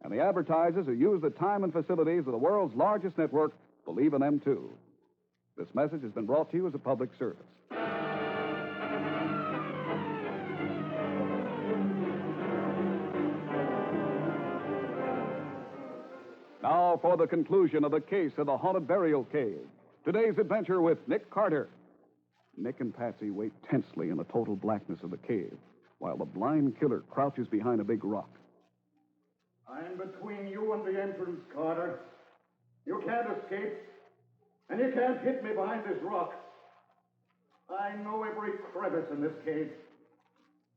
And the advertisers who use the time and facilities of the world's largest network believe in them, too. This message has been brought to you as a public service. Now for the conclusion of the case of the haunted burial cave. Today's adventure with Nick Carter. Nick and Patsy wait tensely in the total blackness of the cave, while the blind killer crouches behind a big rock. I'm between you and the entrance, Carter. You can't escape, and you can't hit me behind this rock. I know every crevice in this cave,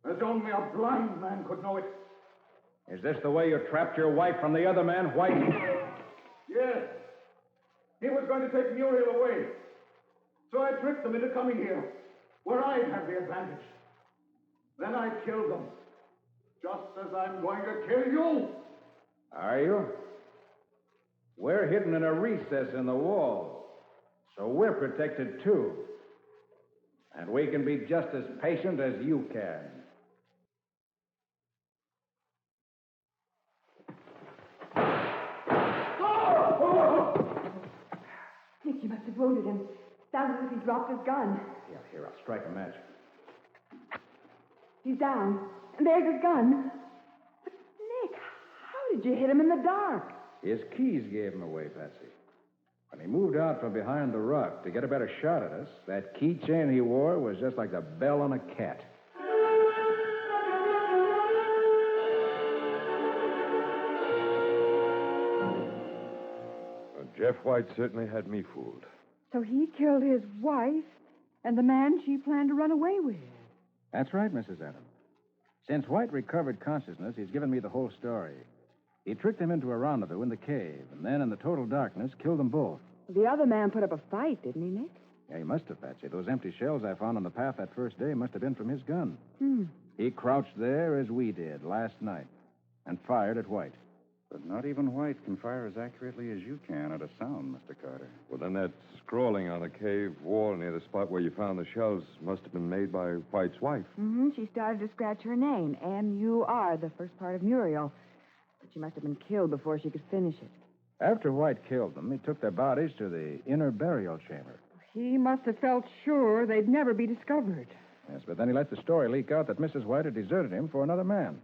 as only a blind man could know it. Is this the way you trapped your wife from the other man, White? Yes. He was going to take Muriel away. So I tricked them into coming here, where I'd have the advantage. Then I killed them, just as I'm going to kill you. Are you? We're hidden in a recess in the wall, so we're protected too. And we can be just as patient as you can. Nick, you must have wounded him. Sounds as if he dropped his gun. Here, I'll strike a match. He's down. And there's his gun. But, Nick, how did you hit him in the dark? His keys gave him away, Patsy. When he moved out from behind the rock to get a better shot at us, that keychain he wore was just like the bell on a cat. Jeff White certainly had me fooled. So he killed his wife and the man she planned to run away with. That's right, Mrs. Adams. Since White recovered consciousness, he's given me the whole story. He tricked them into a rendezvous in the cave, and then in the total darkness, killed them both. The other man put up a fight, didn't he, Nick? Yeah, he must have, Patsy. Those empty shells I found on the path that first day must have been from his gun. Hmm. He crouched there as we did last night and fired at White. But not even White can fire as accurately as you can at a sound, Mr. Carter. Well, then that scrawling on the cave wall near the spot where you found the shells must have been made by White's wife. Mm-hmm. She started to scratch her name, M-U-R, the first part of Muriel. But she must have been killed before she could finish it. After White killed them, he took their bodies to the inner burial chamber. He must have felt sure they'd never be discovered. Yes, but then he let the story leak out that Mrs. White had deserted him for another man.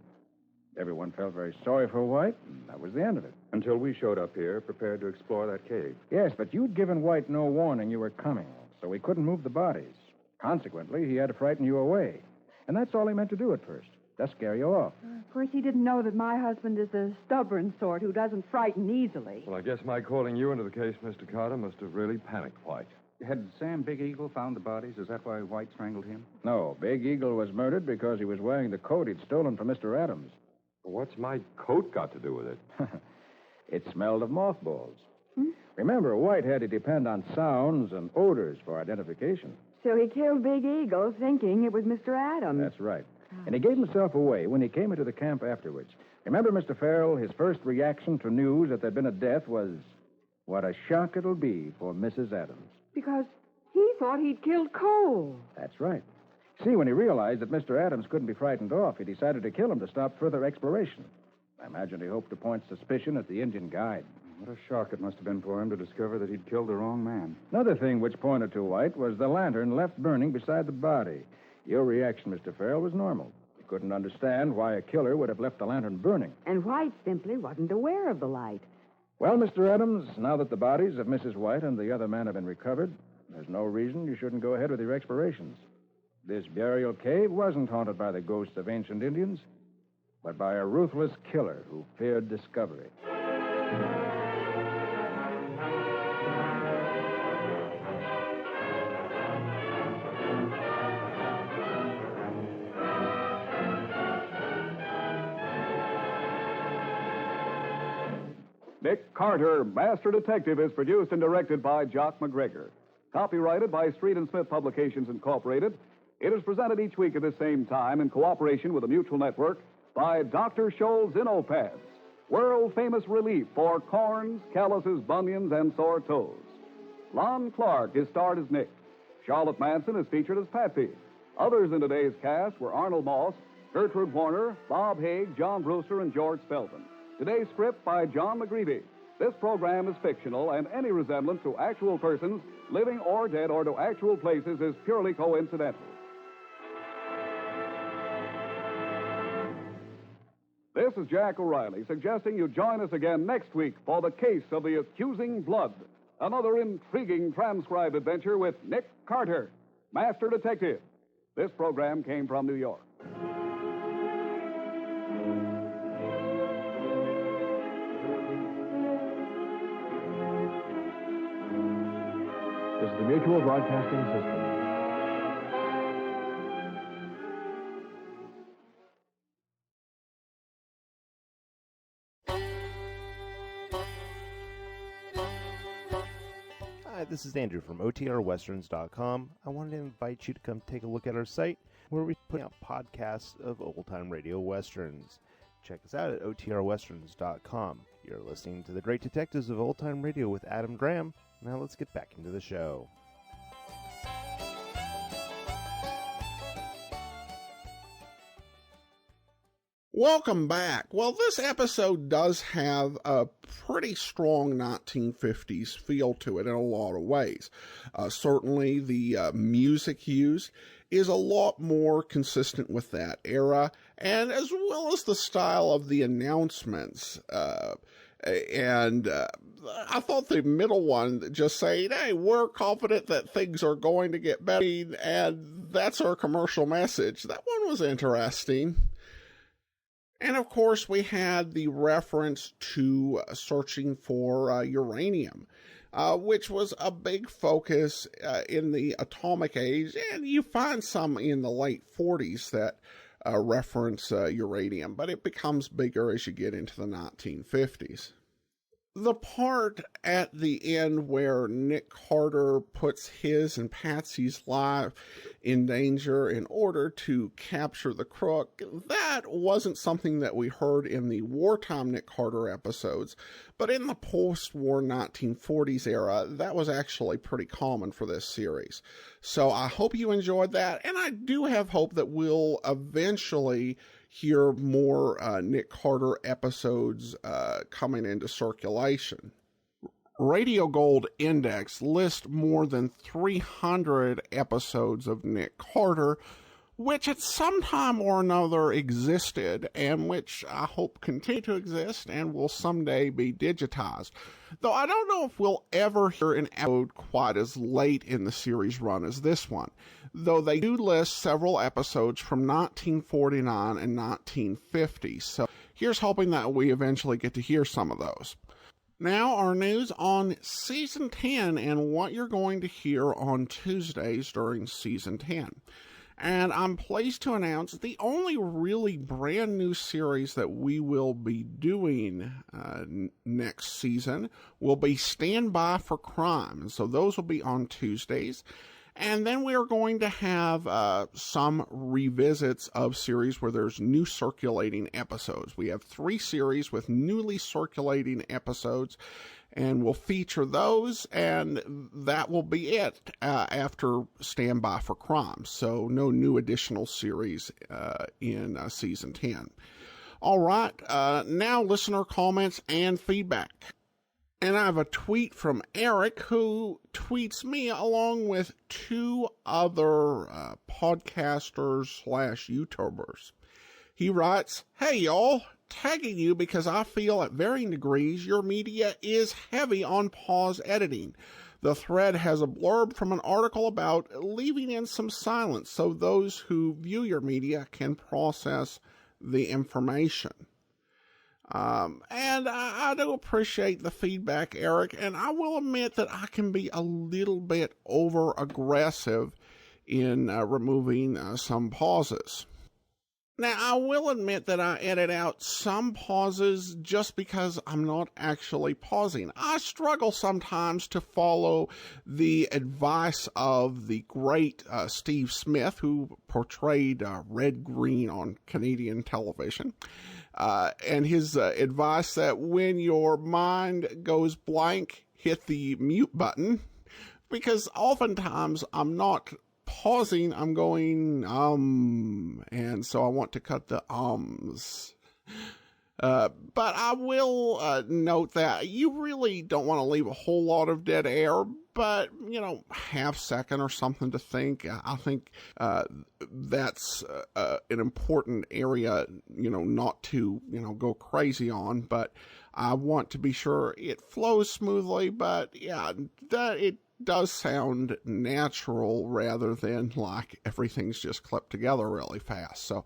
Everyone felt very sorry for White, and that was the end of it. Until we showed up here, prepared to explore that cave. Yes, but you'd given White no warning you were coming, so he couldn't move the bodies. Consequently, he had to frighten you away. And that's all he meant to do at first, just scare you off. Of course, he didn't know that my husband is the stubborn sort who doesn't frighten easily. Well, I guess my calling you into the case, Mr. Carter, must have really panicked White. Had Sam Big Eagle found the bodies? Is that why White strangled him? No, Big Eagle was murdered because he was wearing the coat he'd stolen from Mr. Adams. What's my coat got to do with it? It smelled of mothballs. Remember, White had to depend on sounds and odors for identification. So he killed Big Eagle thinking it was Mr. Adams. That's right. And he gave himself away when he came into the camp afterwards. Remember, Mr. Farrell, his first reaction to news that there'd been a death was, what a shock it'll be for Mrs. Adams. Because he thought he'd killed Cole. That's right. See, when he realized that Mr. Adams couldn't be frightened off, he decided to kill him to stop further exploration. I imagine he hoped to point suspicion at the Indian guide. What a shock it must have been for him to discover that he'd killed the wrong man. Another thing which pointed to White was the lantern left burning beside the body. Your reaction, Mr. Farrell, was normal. You couldn't understand why a killer would have left the lantern burning. And White simply wasn't aware of the light. Well, Mr. Adams, now that the bodies of Mrs. White and the other man have been recovered, there's no reason you shouldn't go ahead with your explorations. This burial cave wasn't haunted by the ghosts of ancient Indians, but by a ruthless killer who feared discovery. Nick Carter, Master Detective, is produced and directed by Jock McGregor. Copyrighted by Street and Smith Publications, Incorporated. It is presented each week at the same time in cooperation with the Mutual Network by Dr. Scholl's Innopads, world-famous relief for corns, calluses, bunions, and sore toes. Lon Clark is starred as Nick. Charlotte Manson is featured as Patsy. Others in today's cast were Arnold Moss, Gertrude Warner, Bob Haig, John Brewster, and George Spelton. Today's script by John McGreevy. This program is fictional, and any resemblance to actual persons, living or dead, or to actual places is purely coincidental. This is Jack O'Reilly suggesting you join us again next week for the case of the accusing blood. Another intriguing transcribed adventure with Nick Carter, Master Detective. This program came from New York. This is the Mutual Broadcasting System. Hi, this is Andrew from OTRWesterns.com. I wanted to invite you to come take a look at our site where we put out podcasts of old-time radio westerns. Check us out at OTRWesterns.com. You're listening to The Great Detectives of Old-Time Radio with Adam Graham. Now let's get back into the show. Welcome back. Well, this episode does have a pretty strong 1950s feel to it in a lot of ways. Certainly the music used is a lot more consistent with that era, and as well as the style of the announcements. And I thought the middle one just saying, hey, we're confident that things are going to get better, and that's our commercial message. That one was interesting. And of course, we had the reference to searching for uranium, which was a big focus in the atomic age, and you find some in the late 40s that reference uranium, but it becomes bigger as you get into the 1950s. The part at the end where Nick Carter puts his and Patsy's life in danger in order to capture the crook, that wasn't something that we heard in the wartime Nick Carter episodes, but in the post-war 1940s era, that was actually pretty common for this series. So I hope you enjoyed that, and I do have hope that we'll eventually hear more Nick Carter episodes coming into circulation. Radio Gold Index lists more than 300 episodes of Nick Carter, which at some time or another existed, and which I hope continue to exist and will someday be digitized. Though I don't know if we'll ever hear an episode quite as late in the series run as this one, though they do list several episodes from 1949 and 1950, so here's hoping that we eventually get to hear some of those. Now, our news on Season 10 and what you're going to hear on Tuesdays during Season 10. And I'm pleased to announce the only really brand new series that we will be doing next season will be Stand By for Crime. And so those will be on Tuesdays. And then we are going to have some revisits of series where there's new circulating episodes. We have 3 series with newly circulating episodes, and we'll feature those, and that will be it after Stand By for Crime. So no new additional series in Season 10. All right, now listener comments and feedback. And I have a tweet from Eric, who tweets me along with 2 other podcasters/YouTubers. He writes, "Hey y'all, tagging you because I feel at varying degrees your media is heavy on pause editing. The thread has a blurb from an article about leaving in some silence so those who view your media can process the information." And I do appreciate the feedback, Eric, and I will admit that I can be a little bit over-aggressive in removing some pauses. Now, I will admit that I edit out some pauses just because I'm not actually pausing. I struggle sometimes to follow the advice of the great Steve Smith, who portrayed Red Green on Canadian television. And his advice that when your mind goes blank, hit the mute button, because oftentimes I'm not pausing, I'm going, and so I want to cut the ums. But I will note that you really don't want to leave a whole lot of dead air, but, half second or something to think. I think that's an important area, not to, go crazy on, but I want to be sure it flows smoothly, but yeah, that it does sound natural rather than like everything's just clipped together really fast. So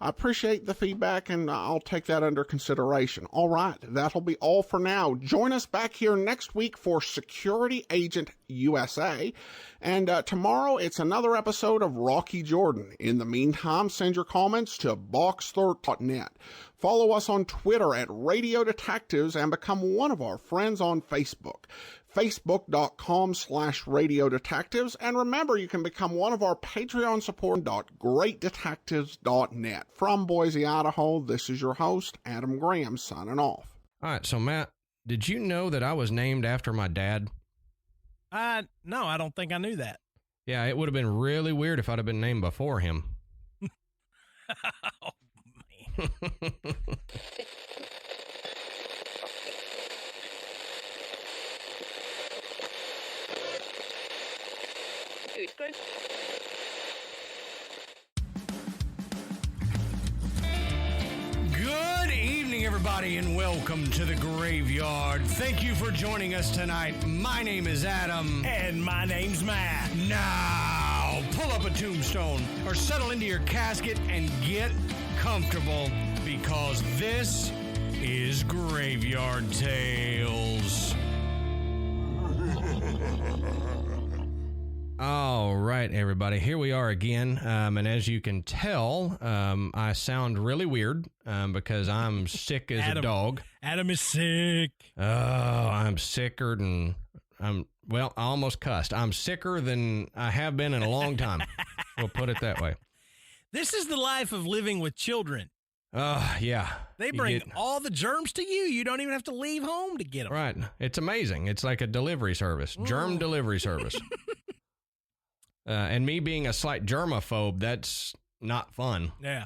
I appreciate the feedback, and I'll take that under consideration. All right, that'll be all for now. Join us back here next week for Security Agent USA, and tomorrow it's another episode of Rocky Jordan. In the meantime, send your comments to box3.net. Follow us on Twitter at Radio Detectives and become one of our friends on Facebook. Facebook.com/Radio Detectives. And remember, you can become one of our Patreon supporters at GreatDetectives.net. From Boise, Idaho, this is your host, Adam Graham, signing off. All right, so Matt, did you know that I was named after my dad? No, I don't think I knew that. Yeah, it would have been really weird if I'd have been named before him. Oh, man. Good. Good evening, everybody, and welcome to the Graveyard. Thank you for joining us tonight. My name is Adam. And my name's Matt. Now, pull up a tombstone or settle into your casket and get comfortable, because this is Graveyard Tales. All right, everybody, here we are again, and as you can tell, I sound really weird because I'm sick as a dog. Adam is sick. Oh, I'm sicker than I almost cussed. I'm sicker than I have been in a long time. We'll put it that way. This is the life of living with children. Yeah. They bring all the germs to you. You don't even have to leave home to get them. Right. It's amazing. It's like a delivery service, germ delivery service. And me being a slight germaphobe, that's not fun. Yeah.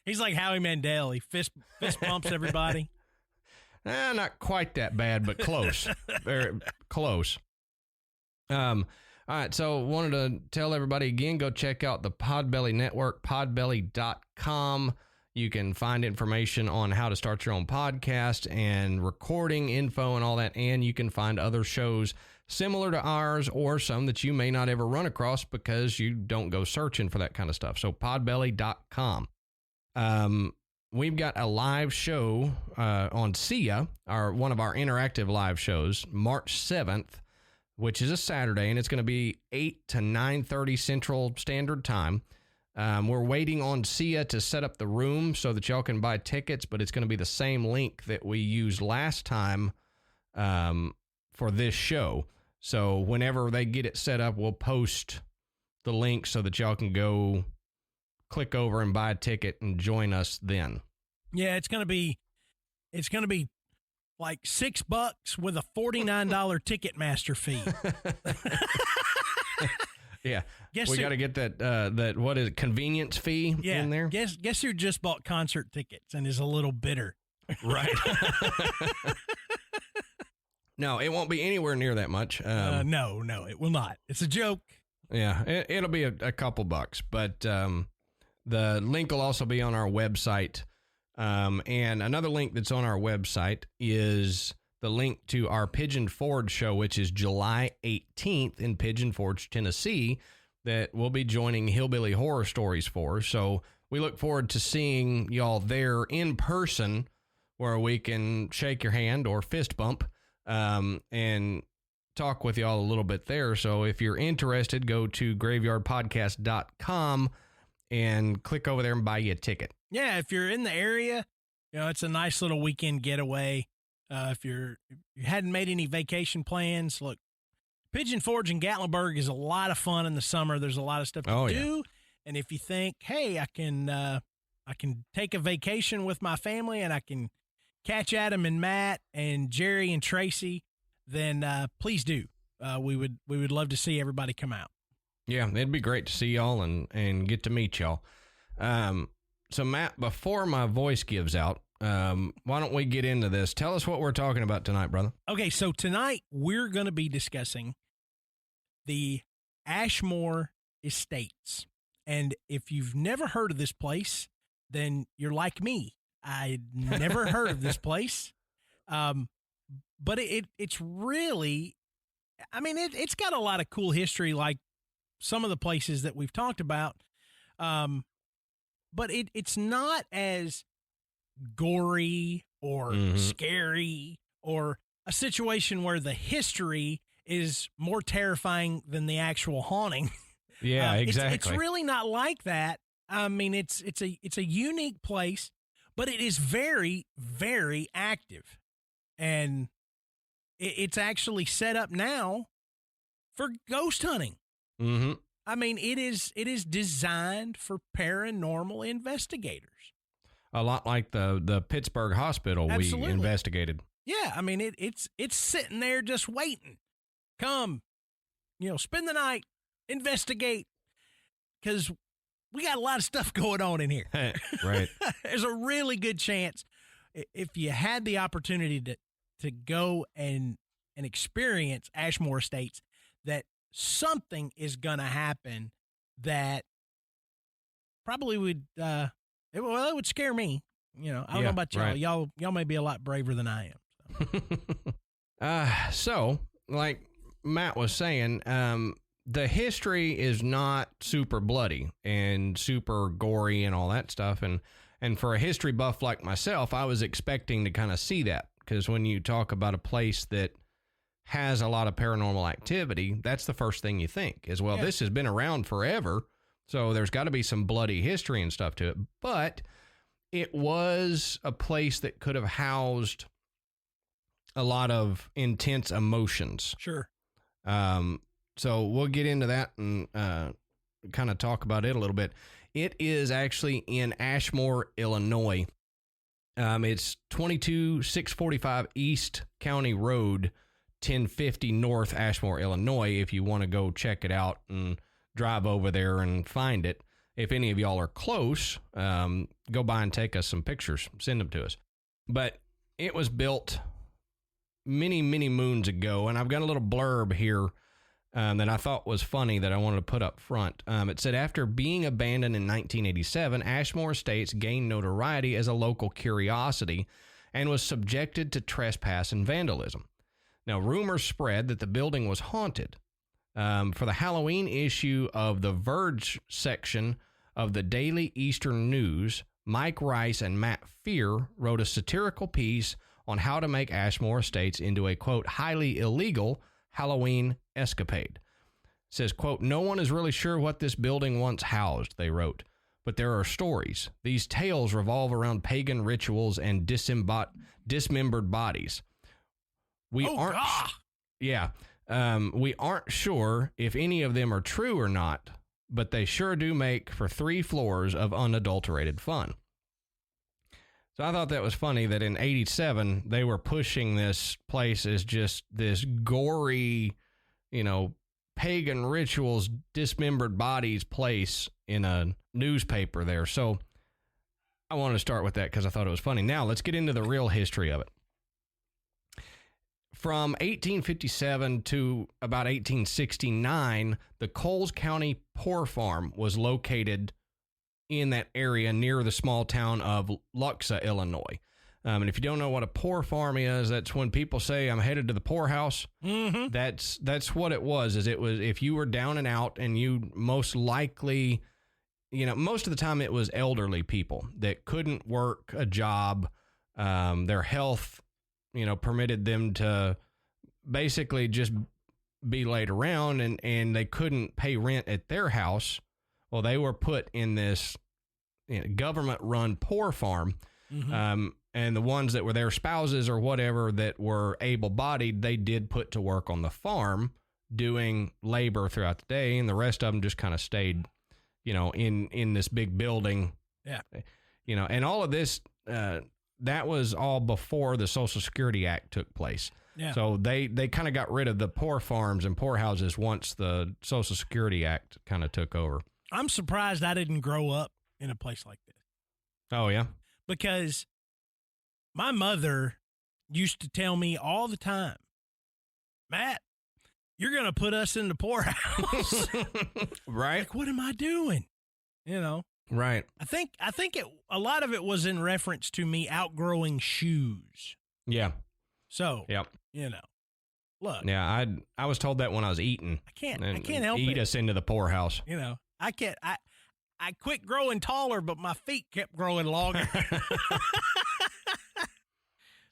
He's like Howie Mandel. He fist bumps everybody. Not quite that bad, but close. Very close. All right, so wanted to tell everybody again, go check out the Podbelly Network, podbelly.com. You can find information on how to start your own podcast and recording info and all that, and you can find other shows similar to ours or some that you may not ever run across because you don't go searching for that kind of stuff. So podbelly.com. We've got a live show on SIA, one of our interactive live shows, March 7th, which is a Saturday, and it's going to be 8 to 9:30 Central Standard Time. We're waiting on SIA to set up the room so that y'all can buy tickets, but it's going to be the same link that we used last time for this show. So whenever they get it set up, we'll post the link so that y'all can go click over and buy a ticket and join us then. Yeah, it's going to be like $6 with a $49 Ticketmaster fee. Yeah, we got to get that what is it, convenience fee in there. Guess who just bought concert tickets and is a little bitter, right? No, it won't be anywhere near that much. No, it will not. It's a joke. Yeah, it'll be a couple bucks, but the link will also be on our website. And another link that's on our website is the link to our Pigeon Forge show, which is July 18th in Pigeon Forge, Tennessee, that we'll be joining Hillbilly Horror Stories for. So we look forward to seeing y'all there in person, where we can shake your hand or fist bump and talk with y'all a little bit there. So if you're interested, go to graveyardpodcast.com and click over there and buy you a ticket. Yeah, if you're in the area, it's a nice little weekend getaway. If you hadn't made any vacation plans, look, Pigeon Forge in Gatlinburg is a lot of fun in the summer. There's a lot of stuff to do. Yeah. And if you think, hey, I can take a vacation with my family and I can catch Adam and Matt and Jerry and Tracy, then please do. We would love to see everybody come out. Yeah, it'd be great to see y'all and get to meet y'all. So, Matt, before my voice gives out, why don't we get into this? Tell us what we're talking about tonight, brother. Okay, so tonight we're going to be discussing the Ashmore Estates. And if you've never heard of this place, then you're like me. I'd never heard of this place. But it's really, I mean, it's got a lot of cool history, like some of the places that we've talked about. But it's not as gory or scary or a situation where the history is more terrifying than the actual haunting. Yeah, exactly. It's really not like that. I mean, it's a unique place, but it is very, very active. And it's actually set up now for ghost hunting. Mm-hmm. I mean, it is designed for paranormal investigators. A lot like the Pittsburgh hospital Absolutely. We investigated. Yeah, I mean, it's sitting there just waiting. Come, spend the night, investigate, because we got a lot of stuff going on in here. Right. There's a really good chance if you had the opportunity to go and experience Ashmore Estates, that something is going to happen that probably would, it would scare me. I don't know about y'all. Right. Y'all may be a lot braver than I am. So, like Matt was saying, the history is not super bloody and super gory and all that stuff. And for a history buff like myself, I was expecting to kind of see that, because when you talk about a place that has a lot of paranormal activity, that's the first thing you think is, well, this has been around forever, so there's got to be some bloody history and stuff to it. But it was a place that could have housed a lot of intense emotions. Sure. So we'll get into that and kind of talk about it a little bit. It is actually in Ashmore, Illinois. It's 22645 East County Road, 1050 North, Ashmore, Illinois, if you want to go check it out and drive over there and find it. If any of y'all are close, go by and take us some pictures. Send them to us. But it was built many, many moons ago, and I've got a little blurb here that I thought was funny that I wanted to put up front. It said, after being abandoned in 1987, Ashmore Estates gained notoriety as a local curiosity and was subjected to trespass and vandalism. Now, rumors spread that the building was haunted. For the Halloween issue of the Verge section of the Daily Eastern News, Mike Rice and Matt Fear wrote a satirical piece on how to make Ashmore Estates into a, quote, highly illegal Halloween escapade. It says, quote, no one is really sure what this building once housed, they wrote, but there are stories. These tales revolve around pagan rituals and dismembered bodies. We aren't sure if any of them are true or not, but they sure do make for 3 floors of unadulterated fun. So I thought that was funny that in 87, they were pushing this place as just this gory, pagan rituals, dismembered bodies place in a newspaper there. So I wanted to start with that because I thought it was funny. Now let's get into the real history of it. From 1857 to about 1869, the Coles County Poor Farm was located in that area near the small town of Luxa, Illinois. And if you don't know what a poor farm is, that's when people say, I'm headed to the poorhouse. Mm-hmm. That's what it was. Is it was if you were down and out, and you most likely, most of the time it was elderly people that couldn't work a job. Their health permitted them to basically just be laid around, and they couldn't pay rent at their house. Well, they were put in this government-run poor farm, and the ones that were their spouses or whatever that were able-bodied, they did put to work on the farm doing labor throughout the day, and the rest of them just kind of stayed, in this big building. Yeah. And all of this, that was all before the Social Security Act took place. Yeah. So they kind of got rid of the poor farms and poorhouses once the Social Security Act kind of took over. I'm surprised I didn't grow up in a place like this. Oh, yeah? Because my mother used to tell me all the time, Matt, you're going to put us in the poorhouse. Right. Like, what am I doing? You know? Right. I think a lot of it was in reference to me outgrowing shoes. Yeah. So, Yep. you know, look. Yeah, I was told that when I was eating. I can't help eat it. us into the poorhouse. You know, I quit growing taller, but my feet kept growing longer.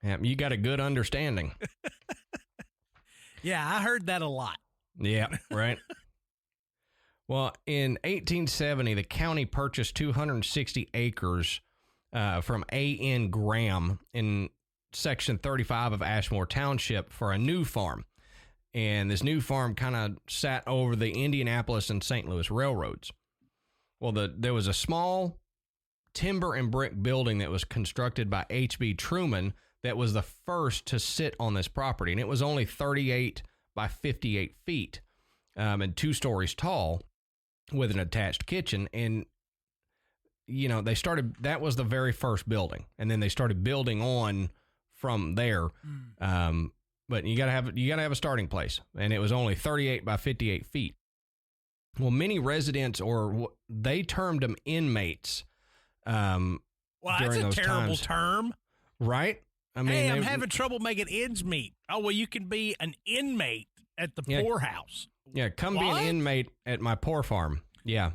Yeah, you got a good understanding. Yeah, I heard that a lot. Yeah, right. Well, in 1870, the county purchased 260 acres from A.N. Graham in Section 35 of Ashmore Township for a new farm. And this new farm kind of sat over the Indianapolis and St. Louis railroads. Well, there was a small timber and brick building that was constructed by H.B. Truman that was the first to sit on this property. And it was only 38 by 58 feet and 2 stories tall with an attached kitchen. And, you know, that was the very first building. And then they started building on from there. But you gotta have a starting place. And it was only 38 by 58 feet. Well, many residents, or they termed them inmates. Well, that's a terrible term. Right? I mean, hey, I'm having trouble making ends meet. Oh, well, you can be an inmate at the poorhouse. Yeah, come be an inmate at my poor farm. Yeah.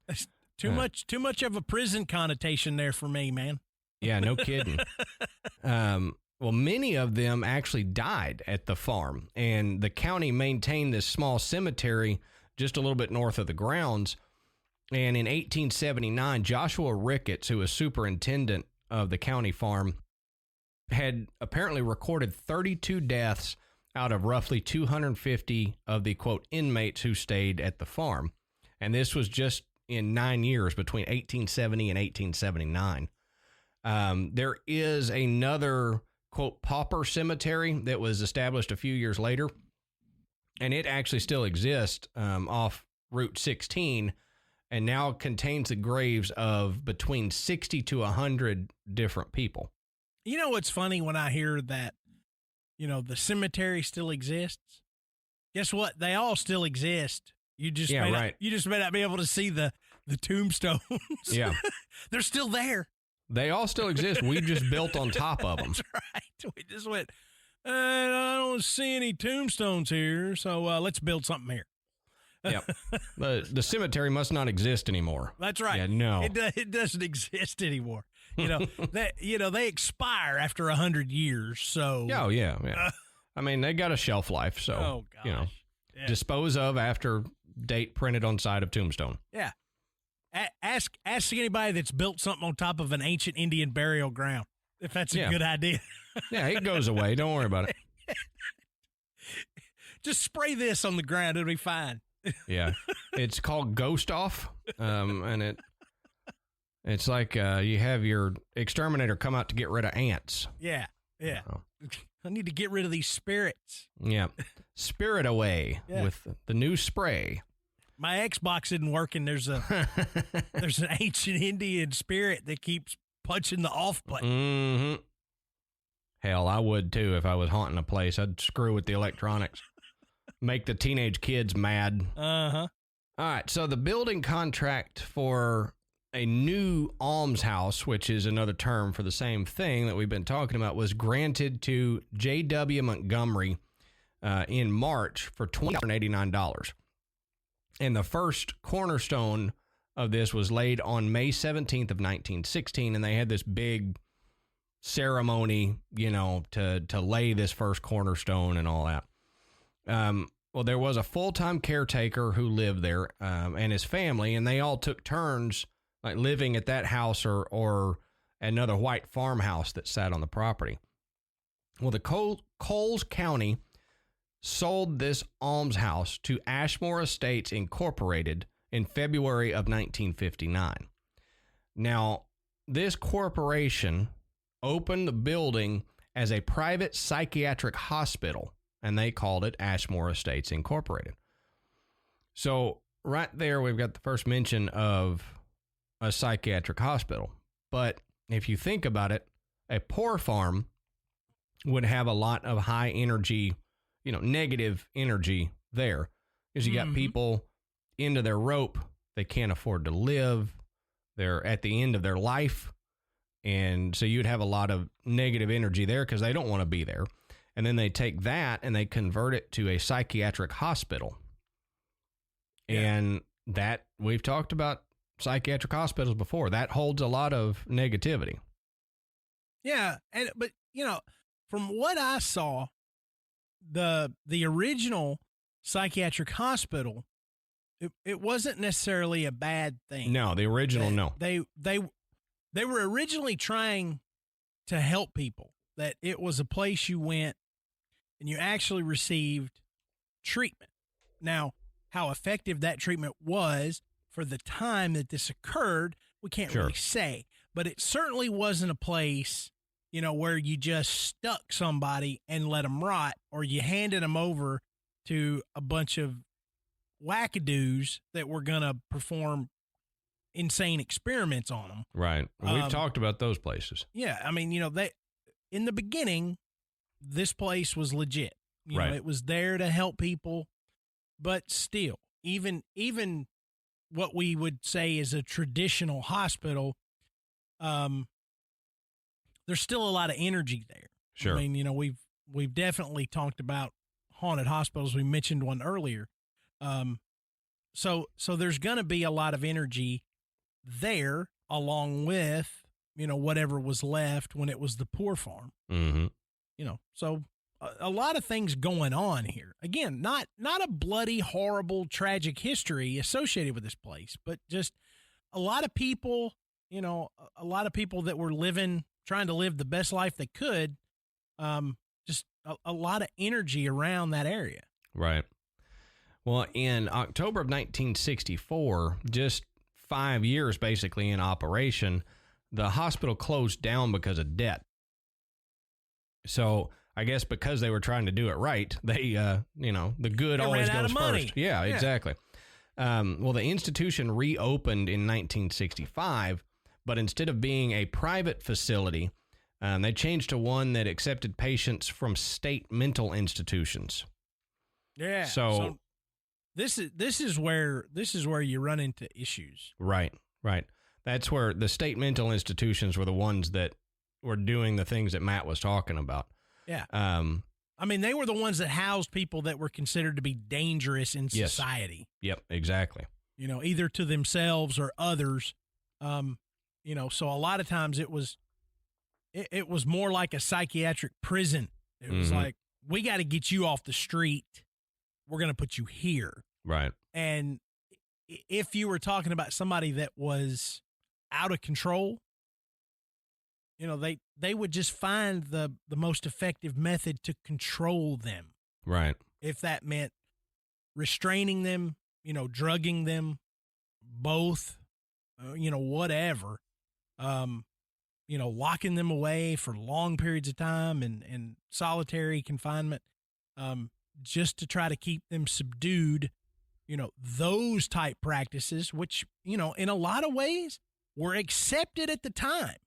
That's too much of a prison connotation there for me, man. Yeah, no kidding. Well, many of them actually died at the farm, and the county maintained this small cemetery just a little bit north of the grounds. And in 1879, Joshua Ricketts, who was superintendent of the county farm, had apparently recorded 32 deaths out of roughly 250 of the, quote, inmates who stayed at the farm. And this was just in 9 years between 1870 and 1879. There is another, quote, pauper cemetery that was established a few years later, and it actually still exists off Route 16 and now contains the graves of between 60 to 100 different people. You know what's funny when I hear that, you know, the cemetery still exists? Guess what? They all still exist. You just may not be able to see the tombstones. Yeah. They're still there. They all still exist. We just built on top of them. That's right. We just went, I don't see any tombstones here, so let's build something here. Yep. The cemetery must not exist anymore. That's right. Yeah, no. It doesn't exist anymore. You know, they expire after 100 years, so. Oh, yeah. I mean, they got a shelf life, so, you know, dispose of after date printed on side of tombstone. Yeah. Ask anybody that's built something on top of an ancient Indian burial ground if that's a good idea. Yeah, it goes away. Don't worry about it. Just spray this on the ground. It'll be fine. Yeah. It's called Ghost Off, and it's like you have your exterminator come out to get rid of ants. Yeah. Oh. I need to get rid of these spirits. Yeah. Spirit away with the new spray. My Xbox isn't working. There's an ancient Indian spirit that keeps punching the off button. Mm-hmm. Hell, I would too if I was haunting a place. I'd screw with the electronics. Make the teenage kids mad. Uh-huh. All right, so the building contract for a new almshouse, which is another term for the same thing that we've been talking about, was granted to J.W. Montgomery in March for $289. And the first cornerstone of this was laid on May 17th of 1916, and they had this big ceremony, you know, to lay this first cornerstone and all that. Well, there was a full-time caretaker who lived there and his family, and they all took turns like living at that house or another white farmhouse that sat on the property. Well, the Coles County sold this almshouse to Ashmore Estates Incorporated in February of 1959. Now, this corporation opened the building as a private psychiatric hospital, and they called it Ashmore Estates Incorporated. So right there, we've got the first mention of a psychiatric hospital. But if you think about it, a poor farm would have a lot of high energy, negative energy there. Because you got people into their rope. They can't afford to live. They're at the end of their life. And so you'd have a lot of negative energy there because they don't want to be there. And then they take that and they convert it to a psychiatric hospital. Yeah. And that, we've talked about psychiatric hospitals before. That holds a lot of negativity. Yeah. But from what I saw, the original psychiatric hospital, it wasn't necessarily a bad thing. No, the original, no. They were originally trying to help people, that it was a place you went and you actually received treatment. Now, how effective that treatment was for the time that this occurred, we can't really say. But it certainly wasn't a place, where you just stuck somebody and let them rot, or you handed them over to a bunch of wackadoos that were going to perform insane experiments on them. Right. We've talked about those places. Yeah. I mean, they, in the beginning, this place was legit. It was there to help people, but still, even what we would say is a traditional hospital, there's still a lot of energy there. Sure. I mean, we've definitely talked about haunted hospitals. We mentioned one earlier. So there's going to be a lot of energy there, along with, whatever was left when it was the poor farm. Mm-hmm. So a lot of things going on here. Again, not a bloody, horrible, tragic history associated with this place, but just a lot of people, a lot of people that were trying to live the best life they could. Just a lot of energy around that area. Right. Well, in October of 1964, just 5 years basically in operation, the hospital closed down because of debt. So I guess because they were trying to do it right, they, the good always goes first. Yeah, exactly. Well, the institution reopened in 1965, but instead of being a private facility, they changed to one that accepted patients from state mental institutions. Yeah. So this is where you run into issues. Right. That's where the state mental institutions were the ones that were doing the things that Matt was talking about. Yeah. I mean, they were the ones that housed people that were considered to be dangerous in society. Yep, exactly. Either to themselves or others. So a lot of times it was more like a psychiatric prison. It was like, we got to get you off the street. We're going to put you here. Right. And if you were talking about somebody that was out of control, they would just find the most effective method to control them. Right. If that meant restraining them, drugging them, both, whatever, locking them away for long periods of time and solitary confinement, just to try to keep them subdued, those type practices, which, in a lot of ways were accepted at the time.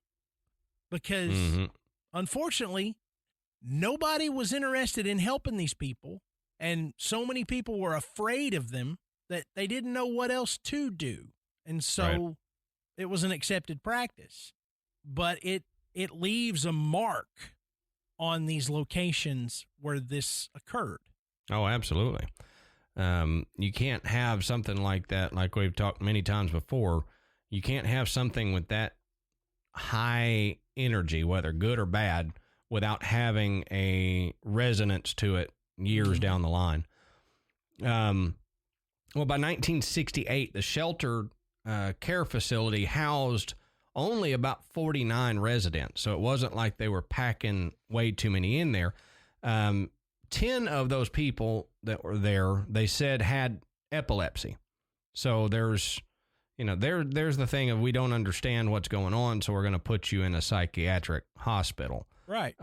Because, unfortunately, nobody was interested in helping these people, and so many people were afraid of them that they didn't know what else to do. And so it was an accepted practice. But it leaves a mark on these locations where this occurred. Oh, absolutely. You can't have something like that, like we've talked many times before. You can't have something with that high energy, whether good or bad, without having a resonance to it years down the line. Well, by 1968, the shelter care facility housed only about 49 residents, so it wasn't like they were packing way too many in there. 10 of those people that were there, they said, had epilepsy. So there's the thing of, we don't understand what's going on, so we're going to put you in a psychiatric hospital. Right.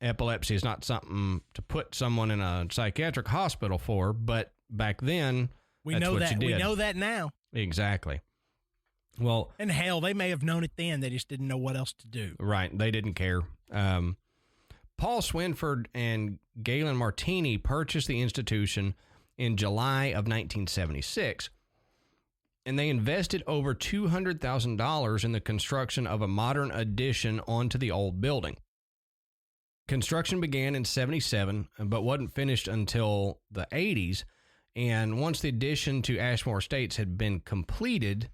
Epilepsy is not something to put someone in a psychiatric hospital for, but back then, we that's know what that. you did. We know that now. Exactly. Well, and hell, they may have known it then. They just didn't know what else to do. Right. They didn't care. Paul Swinford and Galen Martini purchased the institution in July of 1976, and they invested over $200,000 in the construction of a modern addition onto the old building. Construction began in 77, but wasn't finished until the 80s, and once the addition to Ashmore Estates had been completed,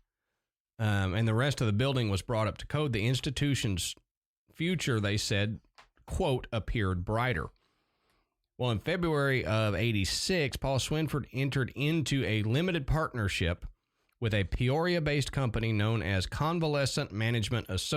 and the rest of the building was brought up to code, the institution's future, they said, quote, appeared brighter. Well, in February of 86, Paul Swinford entered into a limited partnership with a Peoria-based company known as Convalescent Management Associates.